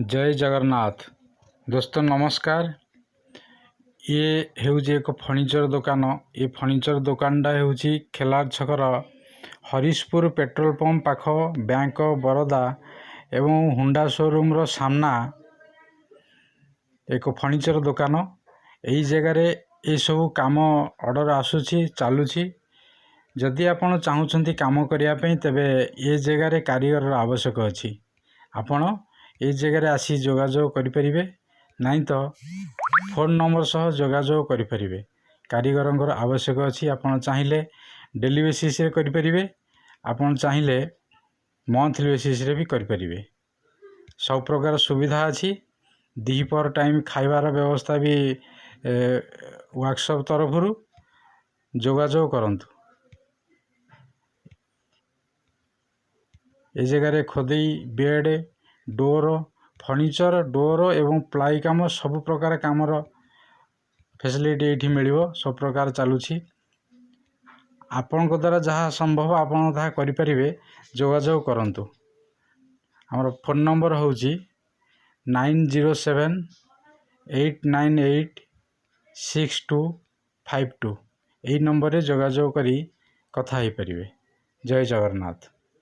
जय जगन्नाथ दोस्त नमस्कार। ये हेउची एक फर्निचर दुकान। ये फर्निचर दुकानटा हेउची खेलार छकर हरिशपुर पेट्रोल पंप पाख बैंक ऑफ बरोदा एवं हुंडा शोरूम रो सामना एक फर्निचर दुकान। यही जगार ये सब काम ऑर्डर आसुची चालुची। जदि आपण चाहूछंती काम करिया पई तबे ये जगार कारीगर आवश्यक अछि। आपण ये जगार आसी जोगाजोग करि परिबे, नहीं तो फोन नंबर सह जोगाजोग करि परिबे। कारीगरंकर आवश्यक अछि। आपण चाहिले डेली बेसिस रे करि परिबे, आपण चाहिले मंथली बेसिस रे भी करि परिबे। सब प्रकार सुविधा अछि। दीपर टाइम खाइबार व्यवस्था भी वर्कशॉप तरफरु जोगाजोग करंतु। ए जगह खोदेई बेड डोर फर्निचर डोर एवं प्लाई काम सब प्रकार कामर फैसिलिटी ये मिलिबो। सब प्रकार चालुछि। आपण को द्वारा जहाँ संभव आपण ताहा करि परिबे, जोगाजोग करंतु। हमर फोन नंबर होउची 9078986252। एही नंबर रे जोगाजोग करी कथा ही परिबे। जय जगन्नाथ।